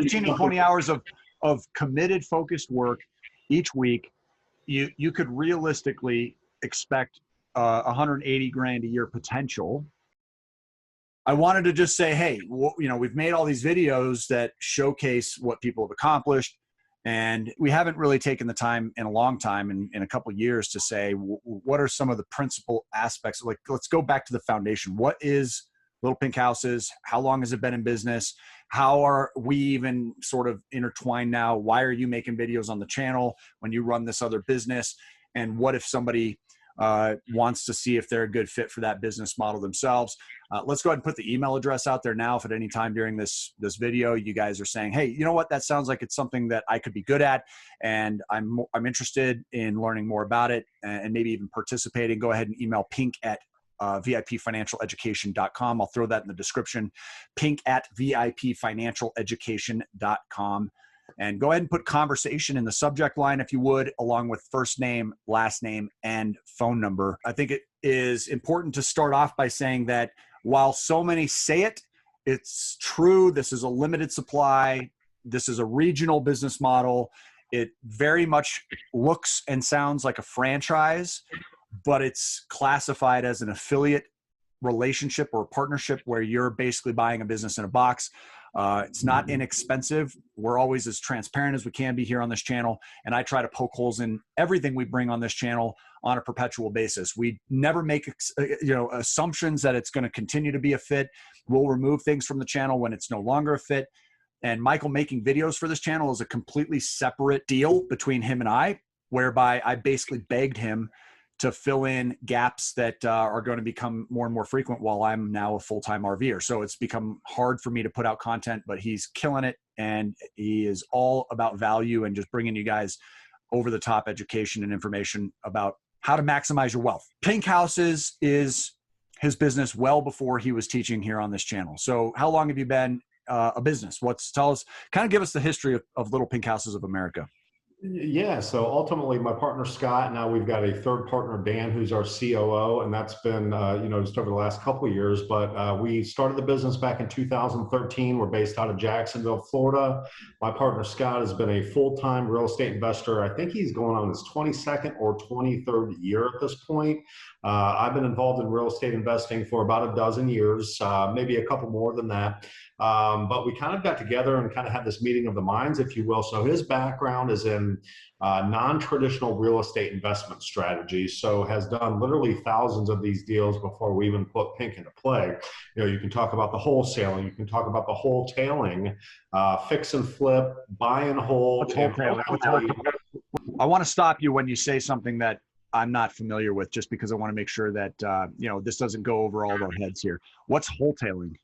15 to 20 hours of committed, focused work each week, you could realistically expect 180 grand a year potential. I wanted to just say, hey, we've made all these videos that showcase what people have accomplished, and we haven't really taken the time in a long time, in a couple of years, to say what are some of the principal aspects. Like, let's go back to the foundation. What is Little Pink Houses? How long has it been in business? How are we even sort of intertwined now? Why are you making videos on the channel when you run this other business? And what if somebody wants to see if they're a good fit for that business model themselves? Let's go ahead and put the email address out there now. If at any time during this video you guys are saying, hey, you know what, that sounds like it's something that I could be good at, and I'm interested in learning more about it and maybe even participating, go ahead and email pink@vipfinancialeducation.com. I'll throw that in the description, pink@vipfinancialeducation.com. And go ahead and put conversation in the subject line, if you would, along with first name, last name, and phone number. I think it is important to start off by saying that while so many say it, it's true. This is a limited supply. This is a regional business model. It very much looks and sounds like a franchise, but it's classified as an affiliate relationship or a partnership where you're basically buying a business in a box. It's not inexpensive. We're always as transparent as we can be here on this channel, and I try to poke holes in everything we bring on this channel on a perpetual basis. We never make assumptions that it's going to continue to be a fit. We'll remove things from the channel when it's no longer a fit. And Michael making videos for this channel is a completely separate deal between him and I, whereby I basically begged him to fill in gaps that are going to become more and more frequent while I'm now a full-time RVer. So it's become hard for me to put out content, but he's killing it, and he is all about value and just bringing you guys over-the-top education and information about how to maximize your wealth. Pink Houses is his business well before he was teaching here on this channel. So how long have you been a business? Tell us, kind of give us the history of Little Pink Houses of America. Yeah, so ultimately my partner Scott, now we've got a third partner, Dan, who's our COO, and that's been just over the last couple of years. But we started the business back in 2013. We're based out of Jacksonville, Florida. My partner Scott has been a full-time real estate investor. I think he's going on his 22nd or 23rd year at this point. I've been involved in real estate investing for about a dozen years, maybe a couple more than that. But we kind of got together and kind of had this meeting of the minds, if you will. So his background is in non-traditional real estate investment strategies, so has done literally thousands of these deals before we even put Pink into play. You can talk about the wholesaling, you can talk about the wholetailing, fix and flip, buy and hold. I want to stop you when you say something that I'm not familiar with, just because I want to make sure that this doesn't go over all of our heads here. What's wholetailing?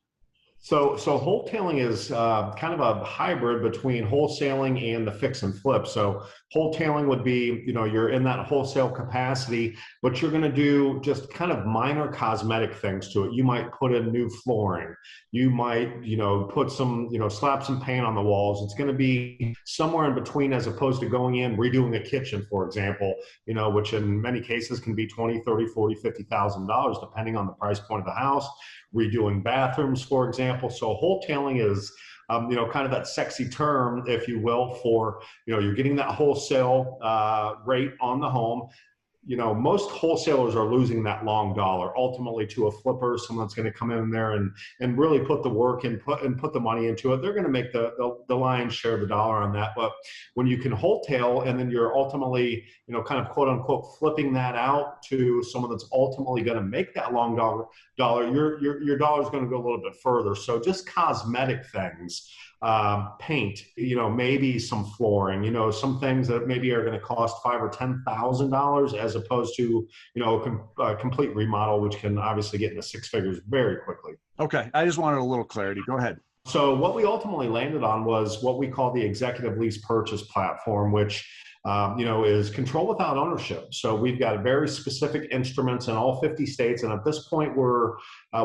So wholetailing is kind of a hybrid between wholesaling and the fix and flip. So wholetailing would be, you're in that wholesale capacity, but you're going to do just kind of minor cosmetic things to it. You might put in new flooring. You might, put some, slap some paint on the walls. It's going to be somewhere in between, as opposed to going in, redoing a kitchen, for example, which in many cases can be $20,000, $30,000, $40,000, $50,000, depending on the price point of the house. Redoing bathrooms, for example. So wholetailing is, kind of that sexy term, if you will, for, you're getting that wholesale rate on the home. Most wholesalers are losing that long dollar ultimately to a flipper, someone that's going to come in there and really put the work and put the money into it. They're going to make the lion's share of the dollar on that. But when you can wholetail and then you're ultimately, kind of quote unquote flipping that out to someone that's ultimately going to make that long dollar, your dollar is going to go a little bit further. So just cosmetic things. Paint, maybe some flooring, some things that maybe are going to cost $5,000 or $10,000, as opposed to, a complete remodel, which can obviously get into six figures very quickly. Okay. I just wanted a little clarity. Go ahead. So what we ultimately landed on was what we call the executive lease purchase platform, which is control without ownership. So we've got very specific instruments in all 50 states. And at this point, we're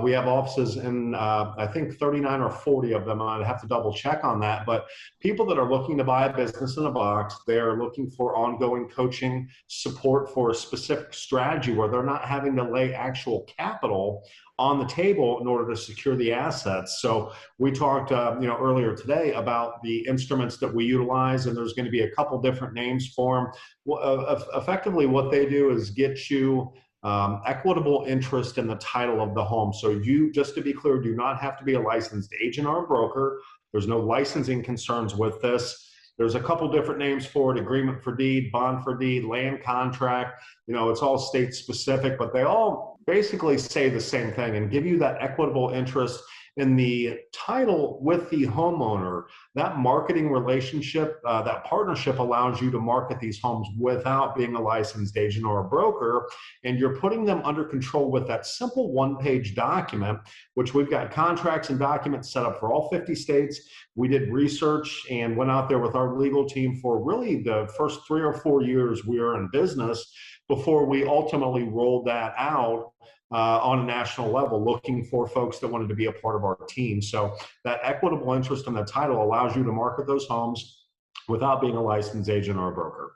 We have offices in, I think 39 or 40 of them. I'd have to double check on that. But people that are looking to buy a business in a box, they're looking for ongoing coaching support for a specific strategy where they're not having to lay actual capital on the table in order to secure the assets. So we talked earlier today about the instruments that we utilize, and there's going to be a couple different names for them. Effectively, what they do is get you equitable interest in the title of the home. So you, just to be clear, do not have to be a licensed agent or a broker. There's no licensing concerns with this. There's a couple different names for it: agreement for deed, bond for deed, land contract. It's all state specific, but they all basically say the same thing and give you that equitable interest in the title with the homeowner. That marketing relationship, that partnership allows you to market these homes without being a licensed agent or a broker, and you're putting them under control with that simple one-page document, which we've got contracts and documents set up for all 50 states. We did research and went out there with our legal team for really the first 3 or 4 years we were in business before we ultimately rolled that out on a national level, looking for folks that wanted to be a part of our team. So that equitable interest in the title allows you to market those homes without being a licensed agent or a broker.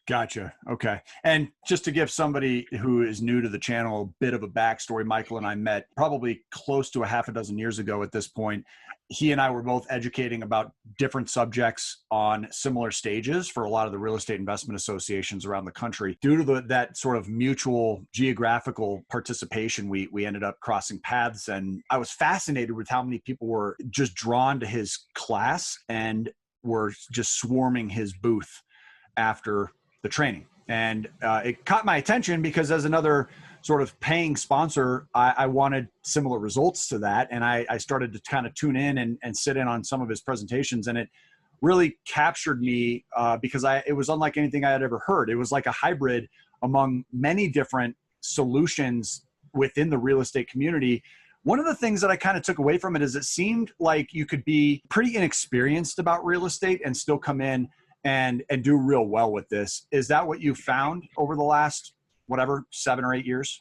Gotcha. Okay. And just to give somebody who is new to the channel a bit of a backstory, Michael and I met probably close to a half a dozen years ago at this point. He and I were both educating about different subjects on similar stages for a lot of the real estate investment associations around the country. Due to that sort of mutual geographical participation, we ended up crossing paths, and I was fascinated with how many people were just drawn to his class and were just swarming his booth after the training. And it caught my attention because as another sort of paying sponsor, I wanted similar results to that. And I started to kind of tune in and sit in on some of his presentations. And it really captured me because it was unlike anything I had ever heard. It was like a hybrid among many different solutions within the real estate community. One of the things that I kind of took away from it is it seemed like you could be pretty inexperienced about real estate and still come in and do real well with this. Is that what you found over the last, 7 or 8 years?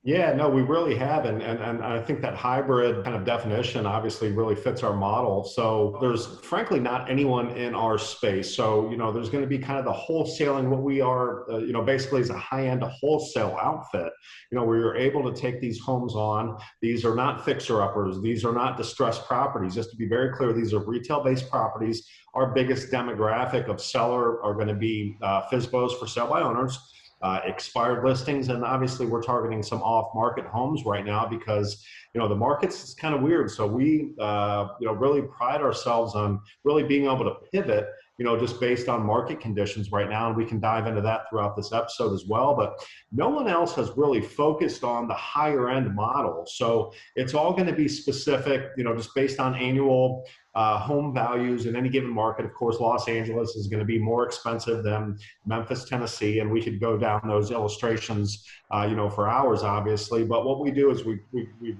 Yeah, no, we really have. And I think that hybrid kind of definition obviously really fits our model. So there's frankly not anyone in our space. So, there's going to be kind of the wholesaling. What we are, basically is a high-end wholesale outfit, where you're able to take these homes on. These are not fixer-uppers. These are not distressed properties. Just to be very clear, these are retail-based properties. Our biggest demographic of seller are going to be FSBOs, for sale by owners. Expired listings, and obviously we're targeting some off-market homes right now because the market's kind of weird. So we really pride ourselves on really being able to pivot just based on market conditions right now, and we can dive into that throughout this episode as well. But no one else has really focused on the higher end model, so it's all going to be specific, just based on annual home values in any given market. Of course, Los Angeles is going to be more expensive than Memphis, Tennessee, and we could go down those illustrations, for hours, obviously. But what we do is we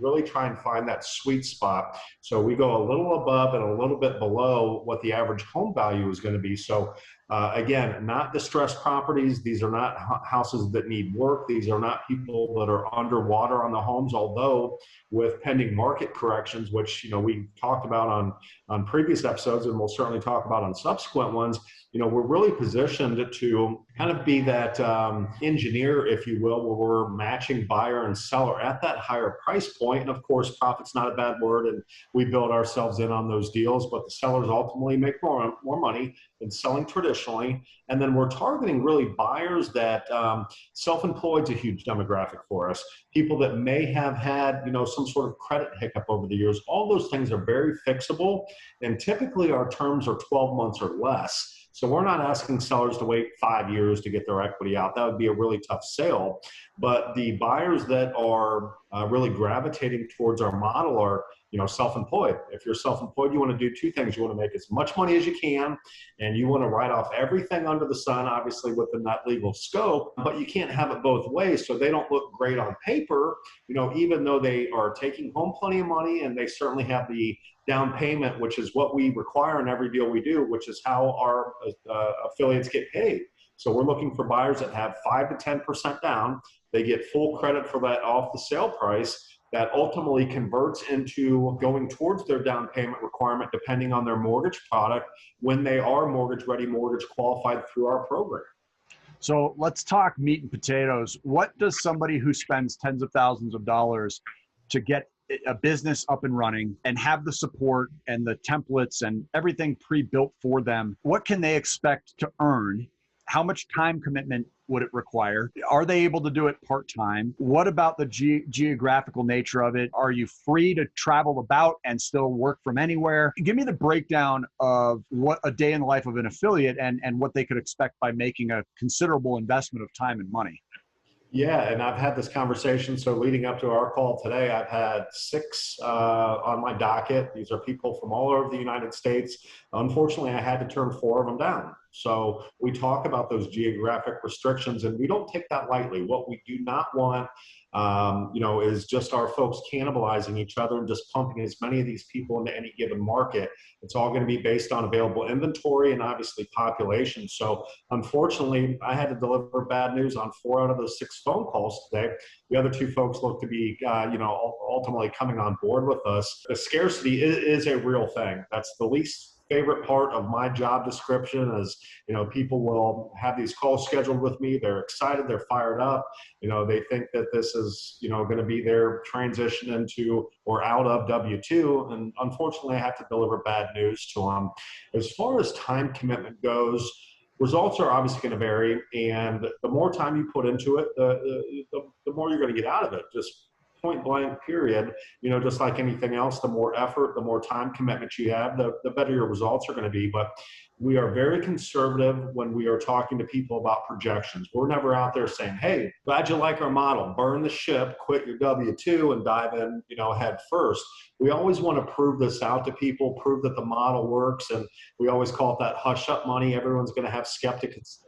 really try and find that sweet spot. So we go a little above and a little bit below what the average home value is going to be. So again, not distressed properties. These are not houses that need work. These are not people that are underwater on the homes, although with pending market corrections, which we talked about on previous episodes, and we'll certainly talk about on subsequent ones, we're really positioned to kind of be that engineer, if you will, where we're matching buyer and seller at that higher price point. And of course, profit's not a bad word, and we build ourselves in on those deals, but the sellers ultimately make more money than selling traditionally. And then we're targeting really buyers that self-employed is a huge demographic for us. People that may have had, some sort of credit hiccup over the years. All those things are very fixable, and typically our terms are 12 months or less. So we're not asking sellers to wait 5 years to get their equity out. That would be a really tough sale. But the buyers that are really gravitating towards our model are, self-employed. If you're self-employed, you want to do two things. You want to make as much money as you can, and you want to write off everything under the sun, obviously within that legal scope, but you can't have it both ways. So they don't look great on paper, even though they are taking home plenty of money, and they certainly have the down payment, which is what we require in every deal we do, which is how our affiliates get paid. So we're looking for buyers that have 5 to 10% down. They get full credit for that off the sale price. that ultimately converts into going towards their down payment requirement depending on their mortgage product when they are mortgage ready, mortgage qualified through our program. So let's talk meat and potatoes. What does somebody who spends tens of thousands of dollars to get a business up and running and have the support and the templates and everything pre-built for them, what can they expect to earn? How much time commitment would it require? Are they able to do it part-time? What about the geographical nature of it? Are you free to travel about and still work from anywhere? Give me the breakdown of what a day in the life of an affiliate and what they could expect by making a considerable investment of time and money. Yeah, and I've had this conversation. So leading up to our call today, I've had 6 on my docket. These are people from all over the United States. Unfortunately, I had to turn 4 of them down. So we talk about those geographic restrictions, and we don't take that lightly. What we do not want, is just our folks cannibalizing each other and just pumping as many of these people into any given market. It's all going to be based on available inventory and obviously population. So unfortunately, I had to deliver bad news on 4 out of those 6 phone calls today. The other 2 folks look to be, ultimately coming on board with us. The scarcity is a real thing. That's the least favorite part of my job description is, people will have these calls scheduled with me. They're excited. They're fired up. They think that this is, going to be their transition into or out of W-2. And unfortunately, I have to deliver bad news to them. As far as time commitment goes, results are obviously going to vary. And the more time you put into it, the more you're going to get out of it. Just point blank period. Just like anything else, the more effort, the more time commitment you have, the better your results are going to be. But we are very conservative when we are talking to people about projections. We're never out there saying, hey, glad you like our model, burn the ship, quit your W-2 and dive in, head first. We always want to prove this out to people, prove that the model works. And we always call it that hush up money. Everyone's going to have skeptics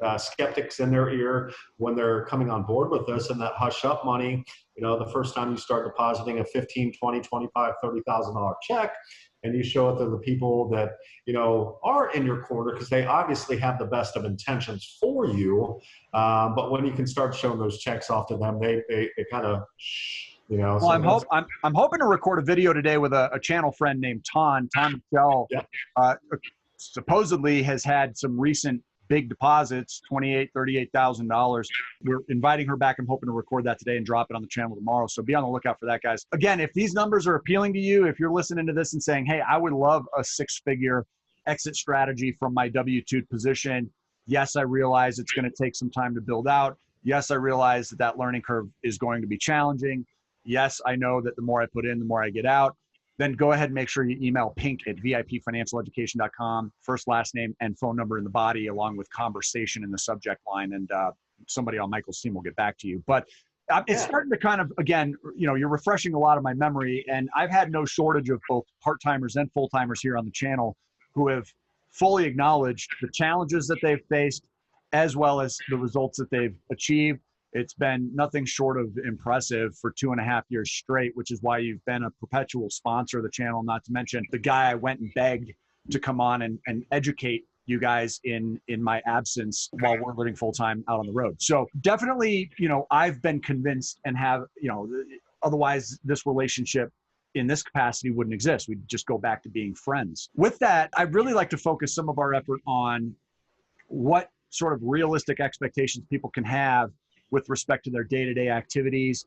in their ear when they're coming on board with us. And that hush up money, the first time you start depositing a $15, $20, $25, $30,000 check, and you show it to the people that, are in your corner because they obviously have the best of intentions for you. But when you can start showing those checks off to them, they kind of, Well, so I'm hoping to record a video today with a channel friend named Tom Michelle. Yeah. Supposedly has had some recent big deposits, $28,000, $38,000. We're inviting her back. I'm hoping to record that today and drop it on the channel tomorrow. So be on the lookout for that, guys. Again, if these numbers are appealing to you, if you're listening to this and saying, hey, I would love a 6-figure exit strategy from my W-2 position. Yes, I realize it's going to take some time to build out. Yes, I realize that learning curve is going to be challenging. Yes, I know that the more I put in, the more I get out. Then go ahead and make sure you email pink@vipfinancialeducation.com, first, last name, and phone number in the body, along with conversation in the subject line. And somebody on Michael's team will get back to you. But it's starting to kind of, again, you're refreshing a lot of my memory. And I've had no shortage of both part-timers and full-timers here on the channel who have fully acknowledged the challenges that they've faced, as well as the results that they've achieved. It's been nothing short of impressive for 2.5 years straight, which is why you've been a perpetual sponsor of the channel, not to mention the guy I went and begged to come on and educate you guys in my absence while we're living full-time out on the road. So definitely, I've been convinced and have, otherwise this relationship in this capacity wouldn't exist. We'd just go back to being friends. With that, I'd really like to focus some of our effort on what sort of realistic expectations people can have with respect to their day-to-day activities.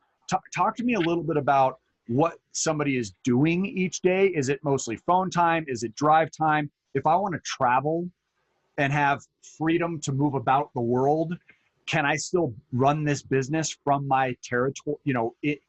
Talk to me a little bit about what somebody is doing each day. Is it mostly phone time? Is it drive time? If I want to travel and have freedom to move about the world, can I still run this business from my territory,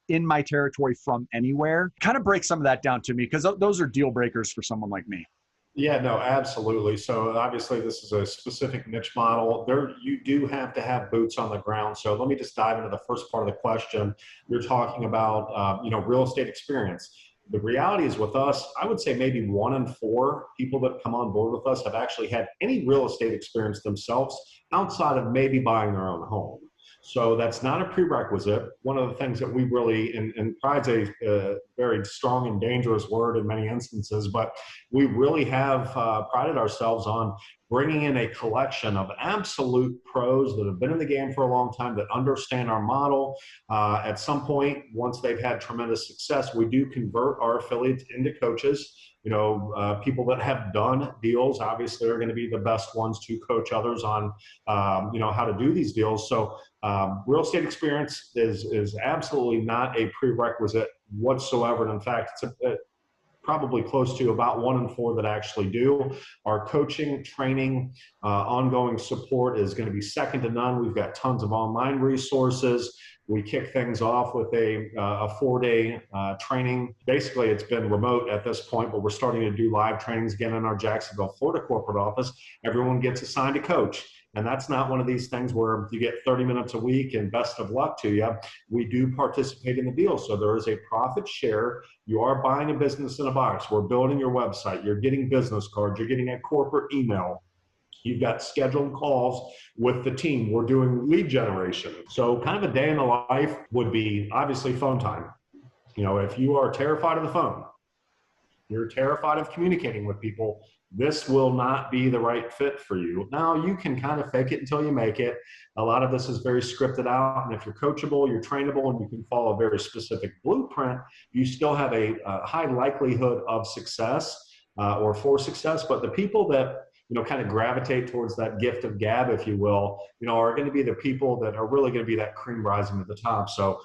in my territory from anywhere? Kind of break some of that down to me, because those are deal breakers for someone like me. Yeah, no, absolutely. So obviously this is a specific niche model. You do have to have boots on the ground. So let me just dive into the first part of the question. You're talking about, real estate experience. The reality is with us, I would say maybe 1 in 4 people that come on board with us have actually had any real estate experience themselves outside of maybe buying their own home. So that's not a prerequisite. One of the things that we really, and pride's a very strong and dangerous word in many instances, but we really have prided ourselves on bringing in a collection of absolute pros that have been in the game for a long time, that understand our model. At some point, once they've had tremendous success, we do convert our affiliates into coaches. People that have done deals obviously are going to be the best ones to coach others on, how to do these deals. So real estate experience is absolutely not a prerequisite whatsoever. And in fact, it's probably close to about 1 in 4 that actually do. Our coaching, training, ongoing support is going to be second to none. We've got tons of online resources. We kick things off with a 4-day training. Basically, it's been remote at this point, but we're starting to do live trainings again in our Jacksonville, Florida corporate office. Everyone gets assigned a coach. And that's not one of these things where you get 30 minutes a week and best of luck to you. We do participate in the deal. So there is a profit share. You are buying a business in a box. We're building your website. You're getting business cards. You're getting a corporate email. You've got scheduled calls with the team. We're doing lead generation. So kind of a day in the life would be obviously phone time. If you are terrified of the phone, you're terrified of communicating with people, this will not be the right fit for you. Now, you can kind of fake it until you make it. A lot of this is very scripted out. And if you're coachable, you're trainable, and you can follow a very specific blueprint, you still have a high likelihood of success or for success. But the people that kind of gravitate towards that gift of gab, if you will, are going to be the people that are really going to be that cream rising to the top. So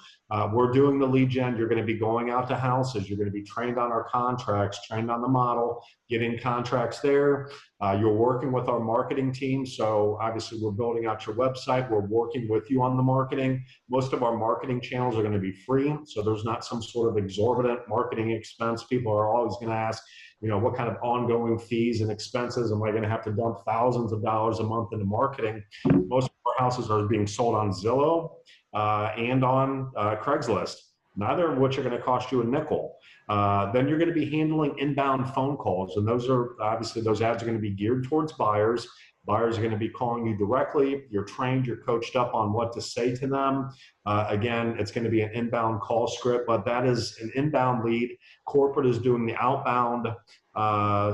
we're doing the lead gen. You're going to be going out to houses. You're going to be trained on our contracts, trained on the model, getting contracts there. You're working with our marketing team. So obviously we're building out your website. We're working with you on the marketing. Most of our marketing channels are going to be free. So there's not some sort of exorbitant marketing expense. People are always going to ask, what kind of ongoing fees and expenses am I going to have to dump thousands of dollars a month into marketing? Most of our houses are being sold on Zillow and on Craigslist, neither of which are going to cost you a nickel. Then you're going to be handling inbound phone calls. And those ads are going to be geared towards buyers. Buyers are going to be calling you directly. You're trained, you're coached up on what to say to them. Again, it's going to be an inbound call script, but that is an inbound lead. Corporate is doing the outbound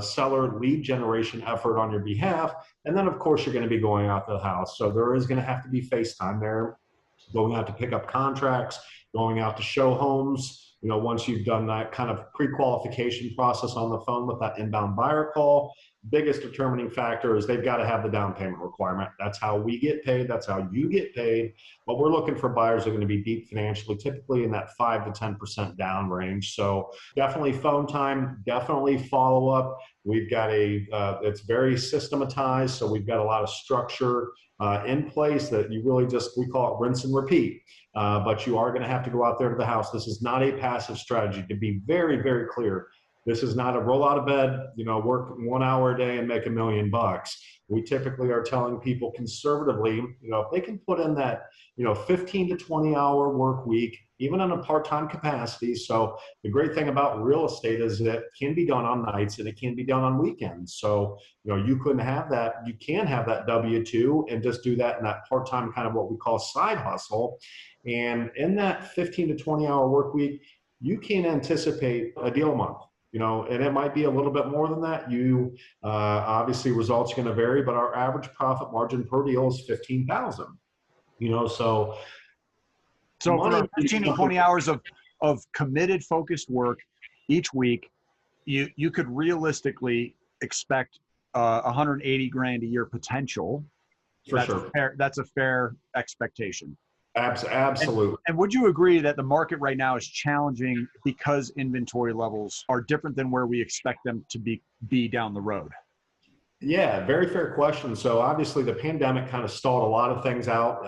seller lead generation effort on your behalf. And then, of course, you're going to be going out to the house. So there is going to have to be FaceTime there, going out to pick up contracts, going out to show homes. Once you've done that kind of pre-qualification process on the phone with that inbound buyer call, biggest determining factor is they've got to have the down payment requirement. That's how we get paid. That's how you get paid. But we're looking for buyers that are going to be deep financially, typically in that 5 to 10% down range. So definitely phone time, definitely follow up. We've got it's very systematized. So we've got a lot of structure in place that you really we call it rinse and repeat. But you are going to have to go out there to the house. This is not a passive strategy, to be very, very clear. This is not a roll out of bed, work 1 hour a day and make $1 million. We typically are telling people conservatively, if they can put in that, 15 to 20 hour work week, even in a part-time capacity. So the great thing about real estate is that it can be done on nights and it can be done on weekends. So, you can have that W-2 and just do that in that part-time kind of what we call side hustle. And in that 15 to 20 hour work week, you can anticipate a deal a month. And it might be a little bit more than that. Obviously results are going to vary, but our average profit margin per deal is 15,000. So for 15 to 20 hours of committed, focused work each week, you could realistically expect 180 grand a year potential. That's a fair expectation. Absolutely. And would you agree that the market right now is challenging because inventory levels are different than where we expect them to be down the road? Yeah, very fair question. So obviously the pandemic kind of stalled a lot of things out,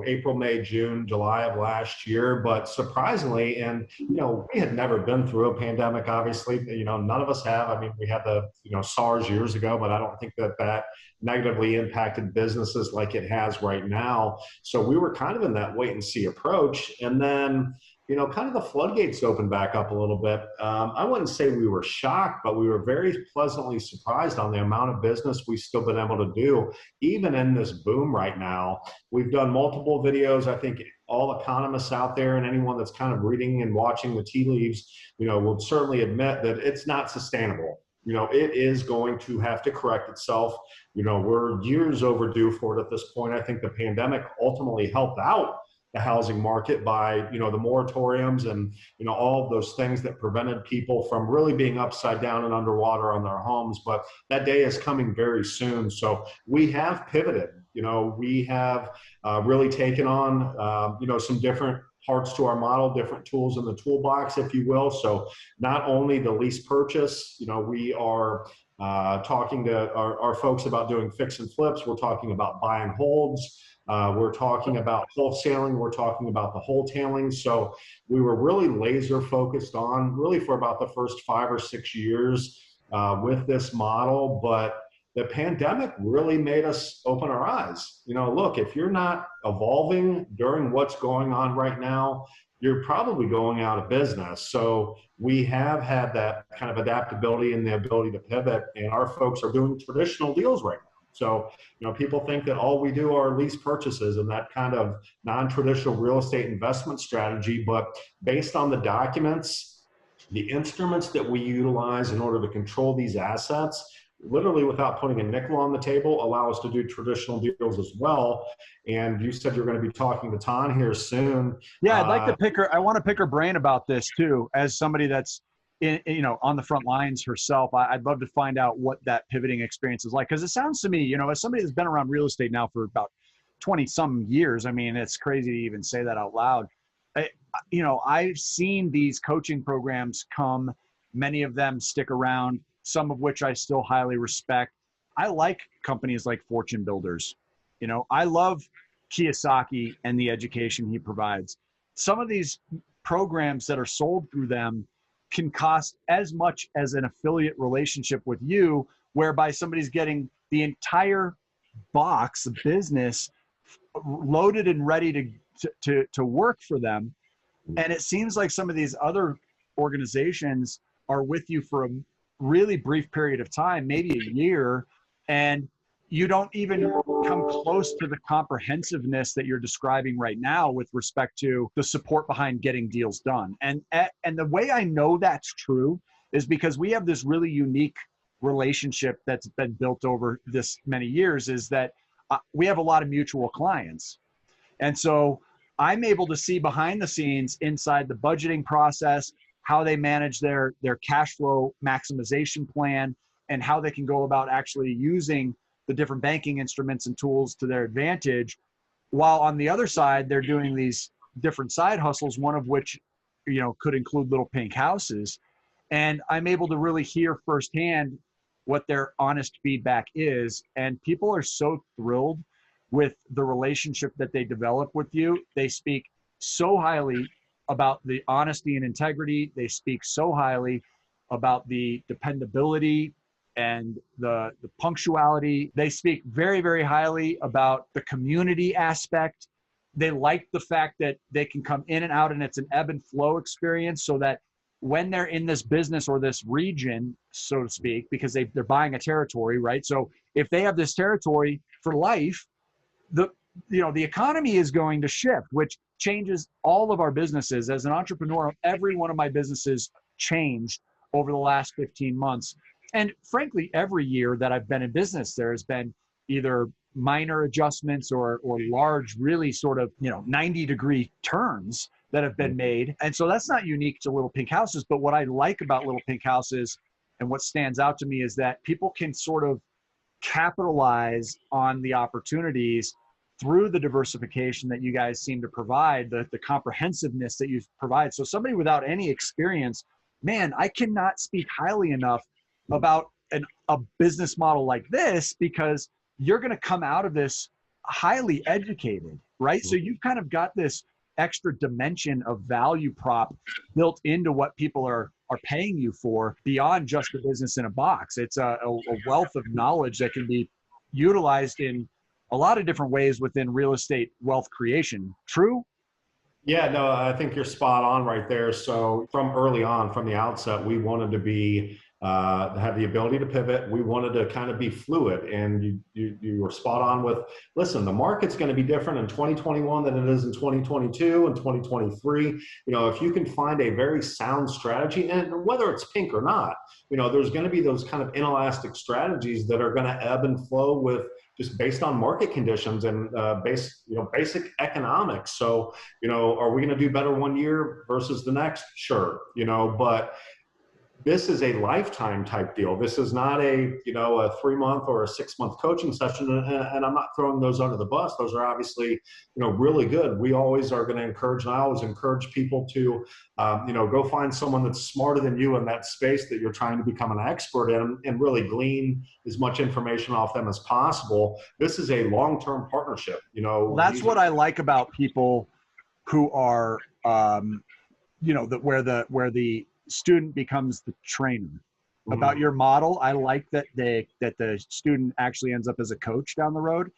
April, May, June, July of last year. But surprisingly, and, we had never been through a pandemic, obviously, none of us have. I mean, we had the, SARS years ago, but I don't think that negatively impacted businesses like it has right now. So we were kind of in that wait and see approach. And then, kind of the floodgates opened back up a little bit. I wouldn't say we were shocked, but we were very pleasantly surprised on the amount of business we've still been able to do, even in this boom right now. We've done multiple videos. I think all economists out there and anyone that's kind of reading and watching the tea leaves, will certainly admit that it's not sustainable. it is going to have to correct itself. We're years overdue for it at this point. I think the pandemic ultimately helped out the housing market by, the moratoriums and, all of those things that prevented people from really being upside down and underwater on their homes. But that day is coming very soon. So we have pivoted. We have really taken on, some different parts to our model, different tools in the toolbox, if you will. So not only the lease purchase, we are talking to our folks about doing fix and flips. We're talking about buy and holds. We're talking about wholesaling. We're talking about the wholetailing. So we were really laser focused on really for about the first 5 or 6 years with this model. But the pandemic really made us open our eyes. Look, if you're not evolving during what's going on right now, you're probably going out of business. So we have had that kind of adaptability and the ability to pivot, and our folks are doing traditional deals right now. So, people think that all we do are lease purchases and that kind of non-traditional real estate investment strategy, but based on the documents, the instruments that we utilize in order to control these assets, literally without putting a nickel on the table, allow us to do traditional deals as well. And you said you're going to be talking to Tan here soon. Yeah, I'd like to I want to pick her brain about this too, as somebody that's on the front lines herself. I'd love to find out what that pivoting experience is like, because it sounds to me, as somebody that's been around real estate now for about 20 some years, I mean, it's crazy to even say that out loud. I've seen these coaching programs come, many of them stick around, some of which I still highly respect. I like companies like Fortune Builders. I love Kiyosaki and the education he provides. Some of these programs that are sold through them can cost as much as an affiliate relationship with you, whereby somebody's getting the entire box of business loaded and ready to work for them. And it seems like some of these other organizations are with you for a really brief period of time, maybe a year, and you don't even come close to the comprehensiveness that you're describing right now with respect to the support behind getting deals done. And the way I know that's true is because we have this really unique relationship that's been built over this many years, is that we have a lot of mutual clients. And so I'm able to see behind the scenes inside the budgeting process, how they manage their cash flow maximization plan, and how they can go about actually using the different banking instruments and tools to their advantage, while on the other side, they're doing these different side hustles, one of which, could include little pink houses. And I'm able to really hear firsthand what their honest feedback is. And people are so thrilled with the relationship that they develop with you. They speak so highly about the honesty and integrity. They speak so highly about the dependability and the punctuality. They speak very, very highly about the community aspect. They like the fact that they can come in and out and it's an ebb and flow experience, so that when they're in this business or this region, so to speak, because they're buying a territory, right? So if they have this territory for life, the economy is going to shift, which changes all of our businesses. As an entrepreneur, every one of my businesses changed over the last 15 months. And frankly, every year that I've been in business, there has been either minor adjustments or large, really sort of, 90-degree turns that have been made. And so that's not unique to Little Pink Houses. But what I like about Little Pink Houses and what stands out to me is that people can sort of capitalize on the opportunities through the diversification that you guys seem to provide, the comprehensiveness that you provide. So somebody without any experience, man, I cannot speak highly enough about a business model like this, because you're going to come out of this highly educated, right? So you've kind of got this extra dimension of value prop built into what people are paying you for beyond just the business in a box. It's a wealth of knowledge that can be utilized in a lot of different ways within real estate wealth creation. True? Yeah, no, I think you're spot on right there. So from early on, from the outset, we wanted to be have the ability to pivot. We wanted to kind of be fluid, and you were spot on with, listen, the market's going to be different in 2021 than it is in 2022 and 2023. If you can find a very sound strategy, and whether it's pink or not, there's going to be those kind of inelastic strategies that are going to ebb and flow with just based on market conditions and basic economics. So, are we going to do better one year versus the next? Sure, but this is a lifetime type deal. This is not a 3-month or a 6-month coaching session. And I'm not throwing those under the bus. Those are obviously, really good. We always are going to encourage, and I always encourage people to, go find someone that's smarter than you in that space that you're trying to become an expert in, and really glean as much information off them as possible. This is a long-term partnership. That's what I like about people who are, where the student becomes the trainer. About your model, I like that the student actually ends up as a coach down the road,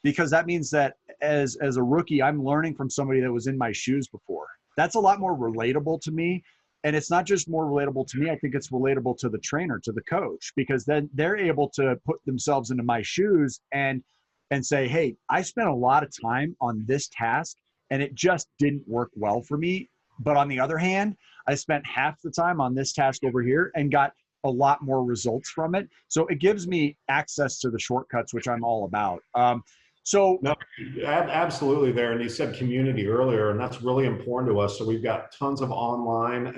because that means that as a rookie, I'm learning from somebody that was in my shoes before. That's a lot more relatable to me. And it's not just more relatable to me, I think it's relatable to the trainer, to the coach, because then they're able to put themselves into my shoes and say, hey, I spent a lot of time on this task and it just didn't work well for me. But on the other hand, I spent half the time on this task over here and got a lot more results from it. So it gives me access to the shortcuts, which I'm all about. No, absolutely there. And you said community earlier, and that's really important to us. So we've got tons of online,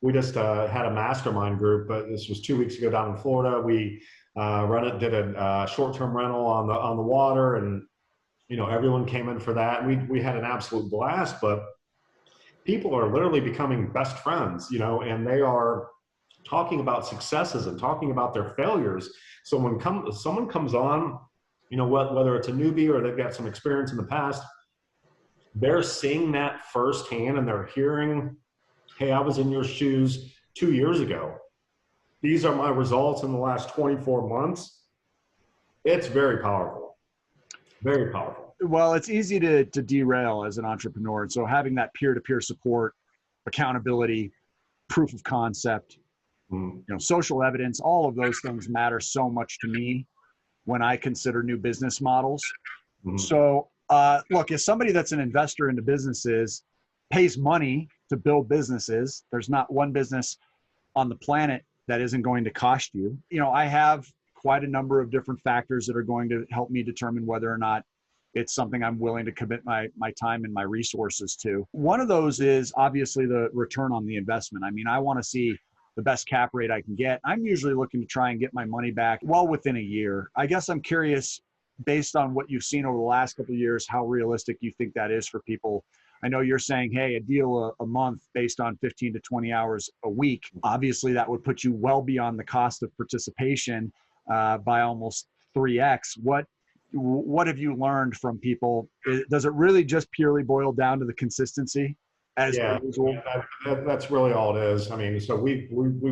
we just had a mastermind group, but this was 2 weeks ago down in Florida. We did a short-term rental on the water, and, everyone came in for that. We had an absolute blast, but people are literally becoming best friends, and they are talking about successes and talking about their failures. So when someone comes on, whether it's a newbie or they've got some experience in the past, they're seeing that firsthand, and they're hearing, hey, I was in your shoes 2 years ago. These are my results in the last 24 months. It's very powerful. Very powerful. Well, it's easy to derail as an entrepreneur. And so having that peer-to-peer support, accountability, proof of concept, social evidence, all of those things matter so much to me when I consider new business models. So look, as somebody that's an investor into businesses, pays money to build businesses, there's not one business on the planet that isn't going to cost you. I have quite a number of different factors that are going to help me determine whether or not it's something I'm willing to commit my time and my resources to. One of those is obviously the return on the investment. I mean, I want to see the best cap rate I can get. I'm usually looking to try and get my money back well within a year. I guess I'm curious, based on what you've seen over the last couple of years, how realistic you think that is for people. I know you're saying, hey, a deal a month based on 15 to 20 hours a week. Obviously, that would put you well beyond the cost of participation by almost 3x. What have you learned from people? Does it really just purely boil down to the consistency as usual? That's really all it is. I mean, so we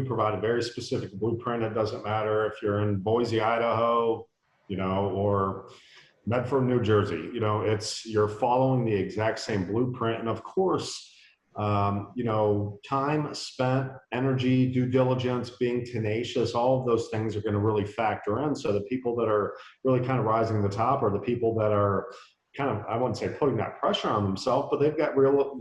provide a very specific blueprint. It doesn't matter if you're in Boise, Idaho, or Medford, New Jersey, you're following the exact same blueprint. And of course, time spent, energy, due diligence, being tenacious, all of those things are going to really factor in. So the people that are really kind of rising to the top are the people that are kind of, I wouldn't say putting that pressure on themselves, but they've got real,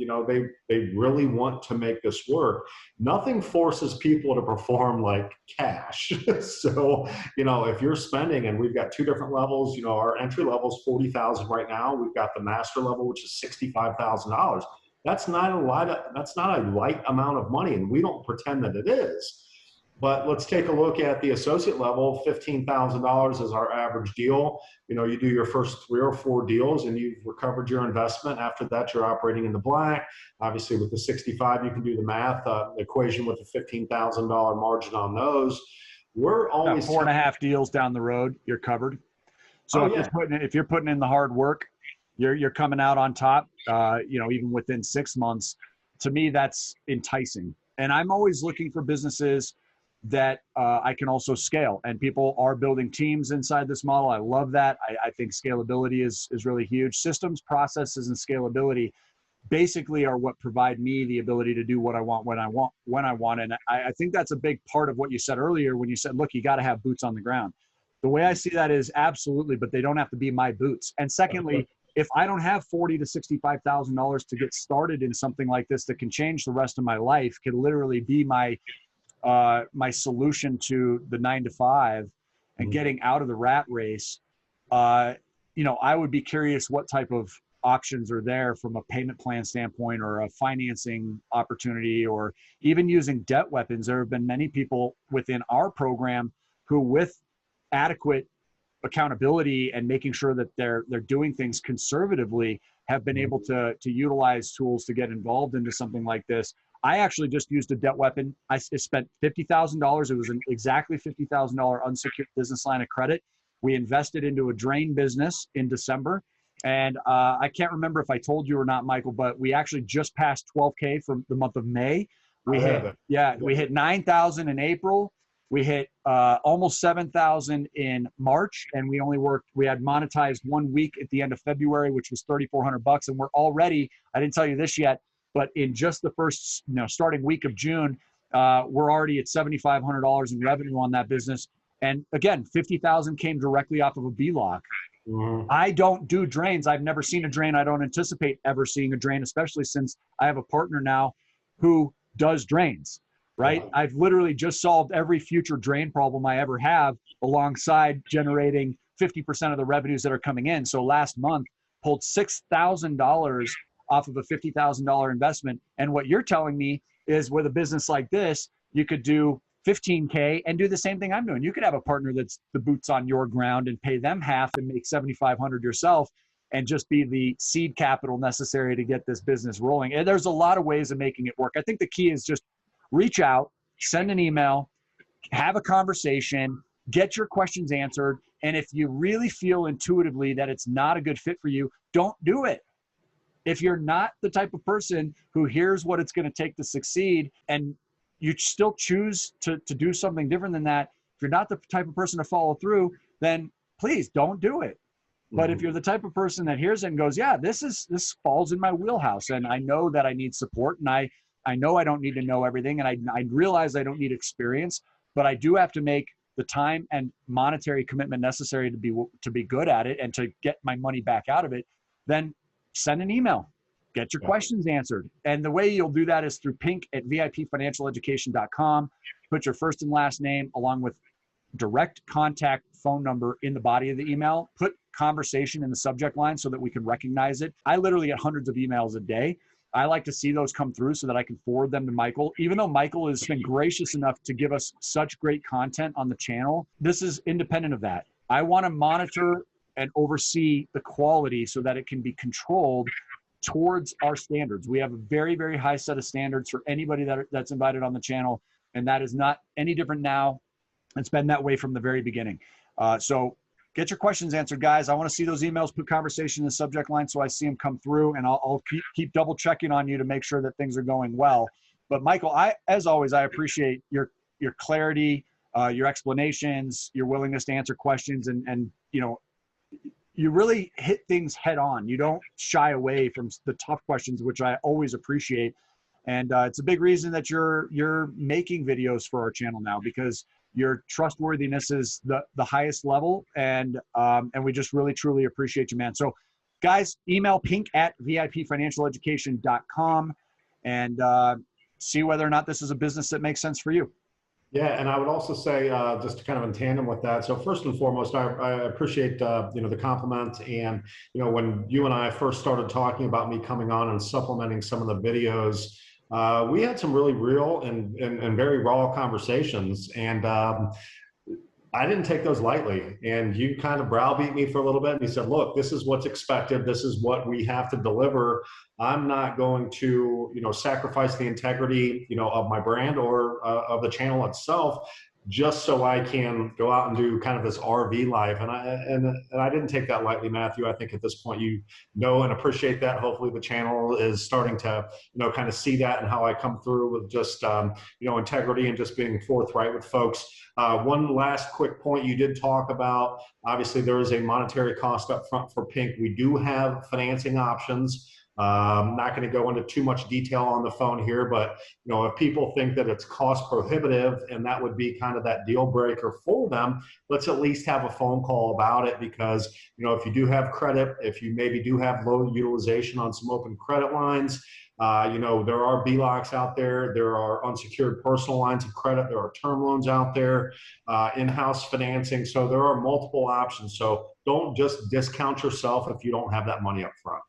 they really want to make this work. Nothing forces people to perform like cash. So, if you're spending, and we've got two different levels, our entry level is $40,000 right now. We've got the master level, which is $65,000. That's not a light amount of money, and we don't pretend that it is. But let's take a look at the associate level. $15,000 is our average deal. You do your first 3 or 4 deals and you've recovered your investment. After that, you're operating in the black. Obviously, with the 65, you can do the math, equation with the $15,000 margin on those. We're always 4.5 deals down the road, you're covered. So if you're putting in the hard work, you're coming out on top, even within 6 months. To me, that's enticing. And I'm always looking for businesses that I can also scale, and people are building teams inside this model. I love that. I think scalability is really huge. Systems, processes, and scalability basically are what provide me the ability to do what I want when I want. And I think that's a big part of what you said earlier when you said, look, you got to have boots on the ground. The way I see that is absolutely, but they don't have to be my boots. And secondly, if I don't have $40,000 to $65,000 to get started in something like this that can change the rest of my life, can literally be my my solution to the 9 to 5 and getting out of the rat race, you know, I would be curious what type of options are there from a payment plan standpoint or a financing opportunity, or even using debt weapons. There have been many people within our program who, with adequate accountability and making sure that they're doing things conservatively, have been able to utilize tools to get involved into something like this. I actually just used a debt weapon. I spent $50,000. It was an exactly $50,000 unsecured business line of credit. We invested into a drain business in December. And I can't remember if I told you or not, Michael, but we actually just passed 12K for the month of May. We hit 9,000 in April. We hit almost 7,000 in March, and we had monetized 1 week at the end of February, which was $3,400. And we're already, I didn't tell you this yet, but in just the first, starting week of June, we're already at $7,500 in revenue on that business. And again, 50,000 came directly off of a B-lock. I don't do drains. I've never seen a drain. I don't anticipate ever seeing a drain, especially since I have a partner now who does drains, right? I've literally just solved every future drain problem I ever have, alongside generating 50% of the revenues that are coming in. So last month, pulled $6,000 off of a $50,000 investment. And what you're telling me is, with a business like this, you could do 15K and do the same thing I'm doing. You could have a partner that's the boots on your ground and pay them half and make 7,500 yourself, and just be the seed capital necessary to get this business rolling. And there's a lot of ways of making it work. I think the key is just reach out, send an email, have a conversation, get your questions answered. And if you really feel intuitively that it's not a good fit for you, don't do it. If you're not the type of person who hears what it's going to take to succeed, and you still choose to do something different than that, if you're not the type of person to follow through, then please don't do it. But if you're the type of person that hears it and goes, yeah, this falls in my wheelhouse, and I know that I need support, and I know I don't need to know everything, and I realize I don't need experience, but I do have to make the time and monetary commitment necessary to be good at it and to get my money back out of it, then send an email. Get your questions answered. And the way you'll do that is through pink@vipfinancialeducation.com. Put your first and last name along with direct contact phone number in the body of the email. Put conversation in the subject line so that we can recognize it. I literally get hundreds of emails a day. I like to see those come through so that I can forward them to Michael. Even though Michael has been gracious enough to give us such great content on the channel, this is independent of that. I want to monitor and oversee the quality so that it can be controlled towards our standards. We have a very, very high set of standards for anybody that's invited on the channel, and that is not any different now. It's been that way from the very beginning. So get your questions answered, guys. I want to see those emails. Put conversation in the subject line so I see them come through, and I'll keep double checking on you to make sure that things are going well. But Michael, as always, I appreciate your clarity, your explanations, your willingness to answer questions, and you really hit things head on. You don't shy away from the tough questions, which I always appreciate. And it's a big reason that you're making videos for our channel now, because your trustworthiness is the highest level. And we just really, truly appreciate you, man. So guys, email pink@vipfinancialeducation.com and see whether or not this is a business that makes sense for you. Yeah, and I would also say, just kind of in tandem with that. So first and foremost, I appreciate the compliment. And when you and I first started talking about me coming on and supplementing some of the videos, we had some really real and very raw conversations, and I didn't take those lightly. And you kind of browbeat me for a little bit, and you said, "Look, this is what's expected. This is what we have to deliver. I'm not going to, sacrifice the integrity, of my brand or of the channel itself, just so I can go out and do kind of this RV life." And I didn't take that lightly, Matthew. I think at this point you know and appreciate that. Hopefully the channel is starting to, kind of see that and how I come through with just, integrity and just being forthright with folks. One last quick point you did talk about, obviously there is a monetary cost up front for Pink. We do have financing options. I'm not going to go into too much detail on the phone here, but if people think that it's cost prohibitive and that would be kind of that deal breaker for them, let's at least have a phone call about it, because if you do have credit, if you maybe do have low utilization on some open credit lines, there are BLOCs out there, there are unsecured personal lines of credit, there are term loans out there, in-house financing. So there are multiple options. So don't just discount yourself if you don't have that money up front.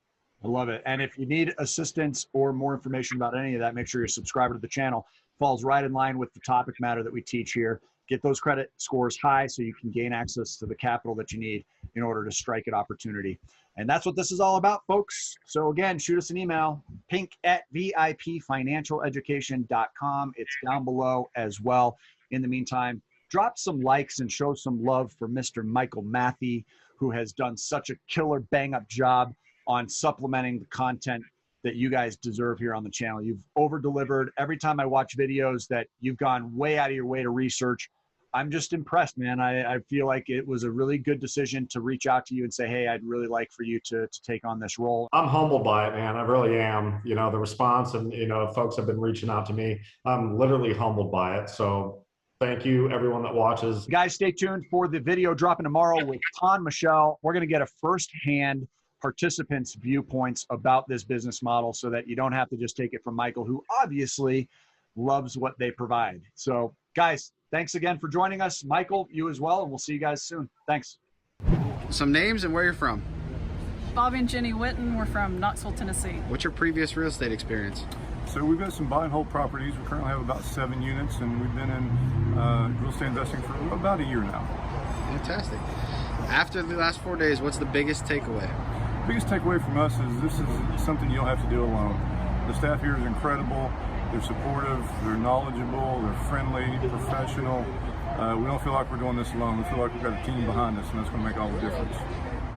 I love it. And if you need assistance or more information about any of that, make sure you're subscribed to the channel. Falls right in line with the topic matter that we teach here. Get those credit scores high so you can gain access to the capital that you need in order to strike at opportunity. And that's what this is all about, folks. So again, shoot us an email, pink@vipfinancialeducation.com. It's down below as well. In the meantime, drop some likes and show some love for Mr. Michael Mathe, who has done such a killer bang-up job on supplementing the content that you guys deserve here on the channel. You've over-delivered. Every time I watch videos that you've gone way out of your way to research, I'm just impressed, man. I feel like it was a really good decision to reach out to you and say, hey, I'd really like for you to take on this role. I'm humbled by it, man. I really am. The response and, folks have been reaching out to me. I'm literally humbled by it. So thank you, everyone that watches. Guys, stay tuned for the video dropping tomorrow with Ton Michelle. We're going to get a firsthand participants' viewpoints about this business model so that you don't have to just take it from Michael, who obviously loves what they provide. So guys, thanks again for joining us. Michael, you as well, and we'll see you guys soon. Thanks. Some names and where you're from. Bobby and Jenny Witten. We're from Knoxville, Tennessee. What's your previous real estate experience? So we've got some buy and hold properties. We currently have about 7 units, and we've been in real estate investing for about a year now. Fantastic. After the last 4 days, what's the biggest takeaway? The biggest takeaway from us is this is something you don't have to do alone. The staff here is incredible. They're supportive, they're knowledgeable, they're friendly, professional. We don't feel like we're doing this alone. We feel like we've got a team behind us, and that's going to make all the difference.